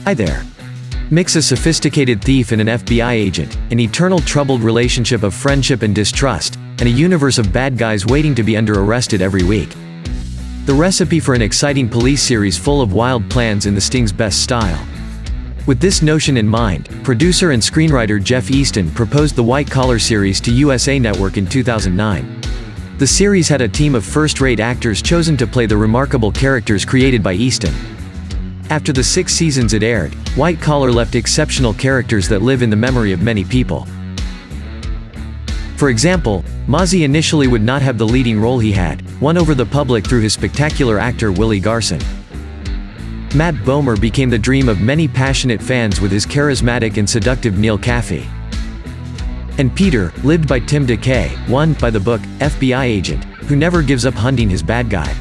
Hi there. Mix a sophisticated thief and an FBI agent, an eternal troubled relationship of friendship and distrust, and a universe of bad guys waiting to be under arrested every week. The recipe for an exciting police series full of wild plans in the Sting's best style. With this notion in mind, producer and screenwriter Jeff Easton proposed the White Collar series to USA Network in 2009. The series had a team of first-rate actors chosen to play the remarkable characters created by Easton. After the 6 seasons it aired, White Collar left exceptional characters that live in the memory of many people. For example, Mozzie initially would not have the leading role he had, won over the public through his spectacular actor Willie Garson. Matt Bomer became the dream of many passionate fans with his charismatic and seductive Neal Caffrey. And Peter, lived by Tim DeKay, won, by the book, FBI agent, who never gives up hunting his bad guy.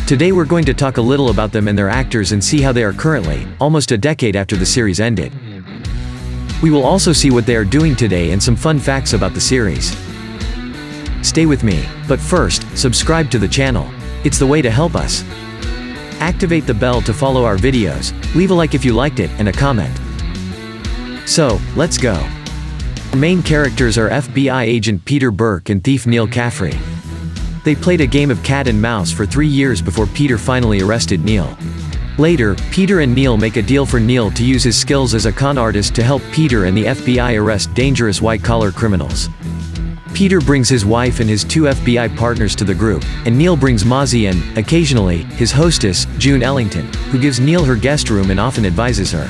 Today we're going to talk a little about them and their actors and see how they are currently, almost a decade after the series ended. We will also see what they are doing today and some fun facts about the series. Stay with me, but first, subscribe to the channel. It's the way to help us. Activate the bell to follow our videos, leave a like if you liked it, and a comment. So, let's go. Our main characters are FBI agent Peter Burke and thief Neal Caffrey. They played a game of cat and mouse for 3 years before Peter finally arrested Neal. Later, Peter and Neal make a deal for Neal to use his skills as a con artist to help Peter and the FBI arrest dangerous white-collar criminals. Peter brings his wife and his 2 FBI partners to the group, and Neal brings Mozzie and, occasionally, his hostess, June Ellington, who gives Neal her guest room and often advises her.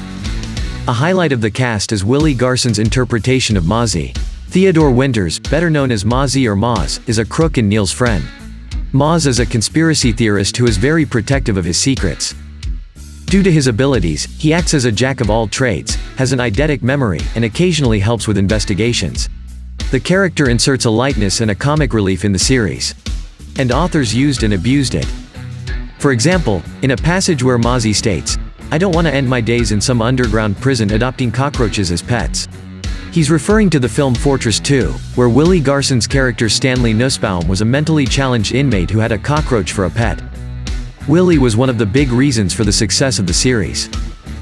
A highlight of the cast is Willie Garson's interpretation of Mozzie. Theodore Winters, better known as Mozzie or Moz, is a crook and Neal's friend. Moz is a conspiracy theorist who is very protective of his secrets. Due to his abilities, he acts as a jack of all trades, has an eidetic memory, and occasionally helps with investigations. The character inserts a lightness and a comic relief in the series. And authors used and abused it. For example, in a passage where Mozzie states, "I don't want to end my days in some underground prison adopting cockroaches as pets." He's referring to the film Fortress 2, where Willie Garson's character Stanley Nussbaum was a mentally challenged inmate who had a cockroach for a pet. Willie was one of the big reasons for the success of the series.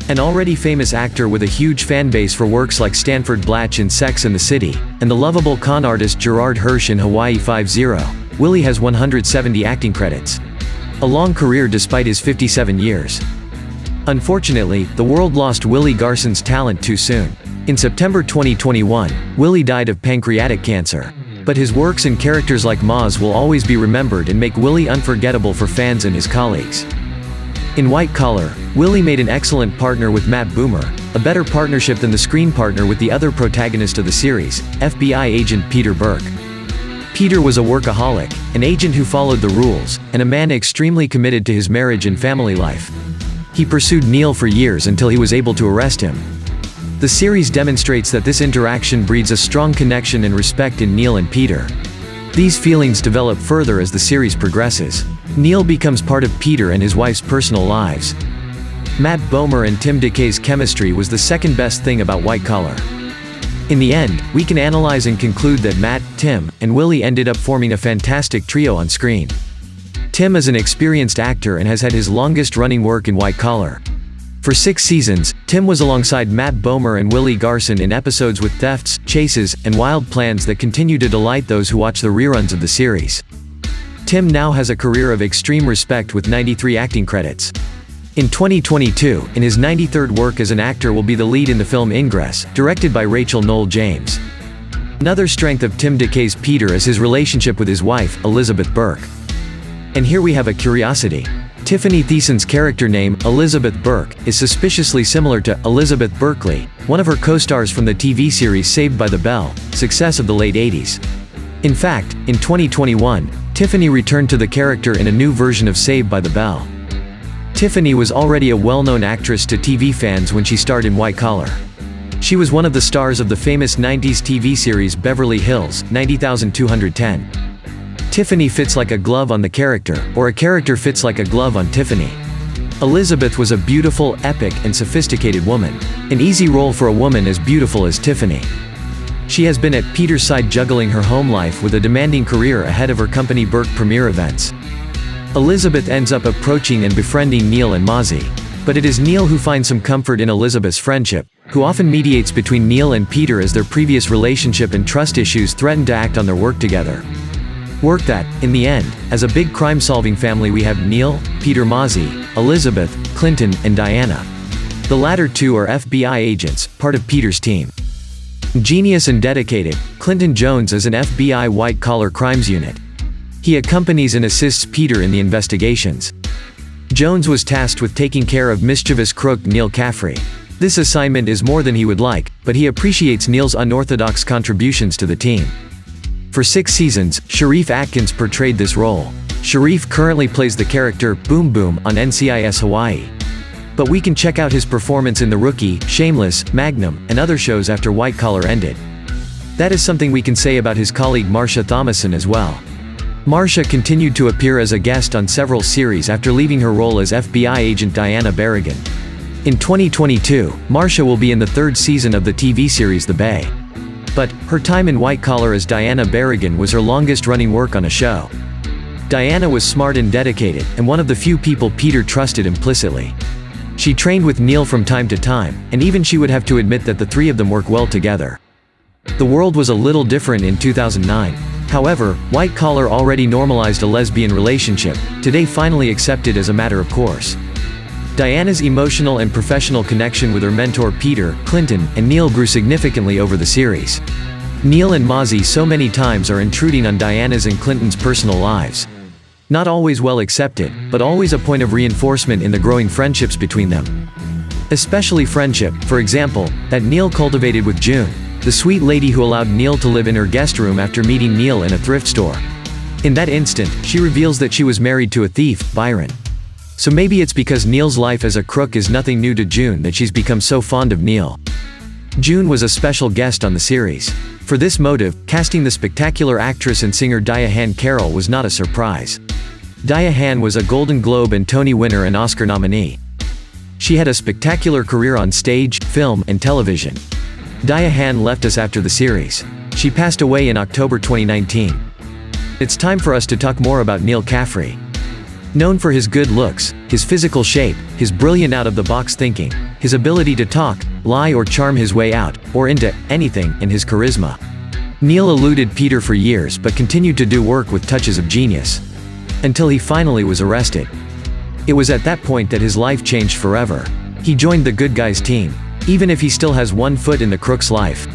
An already famous actor with a huge fan base for works like Stanford Blatch in Sex and the City, and the lovable con artist Gerard Hirsch in Hawaii 5-0, Willie has 170 acting credits. A long career despite his 57 years. Unfortunately, the world lost Willie Garson's talent too soon. In September 2021, Willie died of pancreatic cancer. But his works and characters like Moz will always be remembered and make Willie unforgettable for fans and his colleagues. In White Collar, Willie made an excellent partner with Matt Bomer, a better partnership than the screen partner with the other protagonist of the series, FBI agent Peter Burke. Peter was a workaholic, an agent who followed the rules, and a man extremely committed to his marriage and family life. He pursued Neal for years until he was able to arrest him. The series demonstrates that this interaction breeds a strong connection and respect in Neal and Peter. These feelings develop further as the series progresses. Neal becomes part of Peter and his wife's personal lives. Matt Bomer and Tim DeKay's chemistry was the second best thing about White Collar. In the end, we can analyze and conclude that Matt, Tim, and Willie ended up forming a fantastic trio on screen. Tim is an experienced actor and has had his longest-running work in White Collar. For 6 seasons, Tim was alongside Matt Bomer and Willie Garson in episodes with thefts, chases, and wild plans that continue to delight those who watch the reruns of the series. Tim now has a career of extreme respect with 93 acting credits. In 2022, in his 93rd work as an actor will be the lead in the film Ingress, directed by Rachel Noel James. Another strength of Tim DeKay's Peter is his relationship with his wife, Elizabeth Burke. And here we have a curiosity. Tiffani Thiessen's character name, Elizabeth Burke, is suspiciously similar to Elizabeth Berkley, one of her co-stars from the TV series Saved by the Bell, success of the late 80s. In fact, in 2021, Tiffani returned to the character in a new version of Saved by the Bell. Tiffani was already a well-known actress to TV fans when she starred in White Collar. She was one of the stars of the famous 90s TV series Beverly Hills, 90210. Tiffani fits like a glove on the character, or a character fits like a glove on Tiffani. Elizabeth was a beautiful, epic, and sophisticated woman. An easy role for a woman as beautiful as Tiffani. She has been at Peter's side juggling her home life with a demanding career ahead of her company Burke premiere events. Elizabeth ends up approaching and befriending Neal and Mozzie. But it is Neal who finds some comfort in Elizabeth's friendship, who often mediates between Neal and Peter as their previous relationship and trust issues threaten to act on their work together. Work that, in the end, as a big crime-solving family we have Neal, Peter Mozzie, Elizabeth, Clinton, and Diana. The latter two are FBI agents, part of Peter's team. Genius and dedicated, Clinton Jones is an FBI white-collar crimes unit. He accompanies and assists Peter in the investigations. Jones was tasked with taking care of mischievous crook Neal Caffrey. This assignment is more than he would like, but he appreciates Neal's unorthodox contributions to the team. For 6 seasons, Sharif Atkins portrayed this role. Sharif currently plays the character Boom Boom on NCIS Hawaii. But we can check out his performance in The Rookie, Shameless, Magnum, and other shows after White Collar ended. That is something we can say about his colleague Marsha Thomason as well. Marsha continued to appear as a guest on several series after leaving her role as FBI agent Diana Berrigan. In 2022, Marsha will be in the 3rd season of the TV series The Bay. But, her time in White Collar as Diana Berrigan was her longest-running work on a show. Diana was smart and dedicated, and one of the few people Peter trusted implicitly. She trained with Neal from time to time, and even she would have to admit that the three of them work well together. The world was a little different in 2009. However, White Collar already normalized a lesbian relationship, today finally accepted as a matter of course. Diana's emotional and professional connection with her mentor Peter, Clinton, and Neal grew significantly over the series. Neal and Mozzie so many times are intruding on Diana's and Clinton's personal lives. Not always well accepted, but always a point of reinforcement in the growing friendships between them. Especially friendship, for example, that Neal cultivated with June, the sweet lady who allowed Neal to live in her guest room after meeting Neal in a thrift store. In that instant, she reveals that she was married to a thief, Byron. So maybe it's because Neal's life as a crook is nothing new to June that she's become so fond of Neal. June was a special guest on the series. For this motive, casting the spectacular actress and singer Diahann Carroll was not a surprise. Diahann was a Golden Globe and Tony winner and Oscar nominee. She had a spectacular career on stage, film, and television. Diahann left us after the series. She passed away in October 2019. It's time for us to talk more about Neal Caffrey. Known for his good looks, his physical shape, his brilliant out-of-the-box thinking, his ability to talk, lie or charm his way out, or into, anything, and his charisma. Neal eluded Peter for years but continued to do work with touches of genius. Until he finally was arrested. It was at that point that his life changed forever. He joined the good guys team, even if he still has one foot in the crook's life.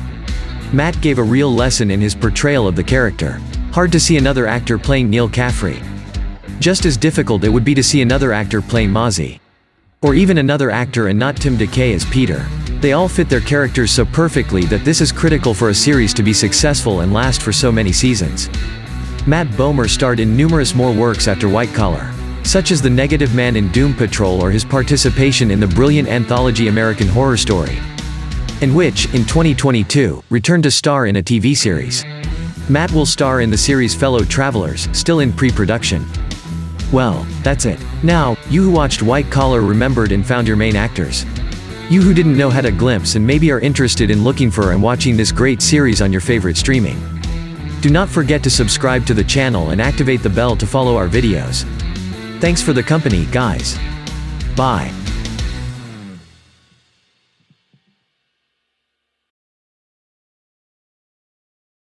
Matt gave a real lesson in his portrayal of the character. Hard to see another actor playing Neal Caffrey. Just as difficult it would be to see another actor playing Mozzie. Or even another actor and not Tim DeKay as Peter. They all fit their characters so perfectly that this is critical for a series to be successful and last for so many seasons. Matt Bomer starred in numerous more works after White Collar, such as The Negative Man in Doom Patrol or his participation in the brilliant anthology American Horror Story, and which, in 2022, returned to star in a TV series. Matt will star in the series Fellow Travelers, still in pre-production. Well, that's it. Now, you who watched White Collar remembered and found your main actors. You who didn't know had a glimpse and maybe are interested in looking for and watching this great series on your favorite streaming. Do not forget to subscribe to the channel and activate the bell to follow our videos. Thanks for the company, guys. Bye.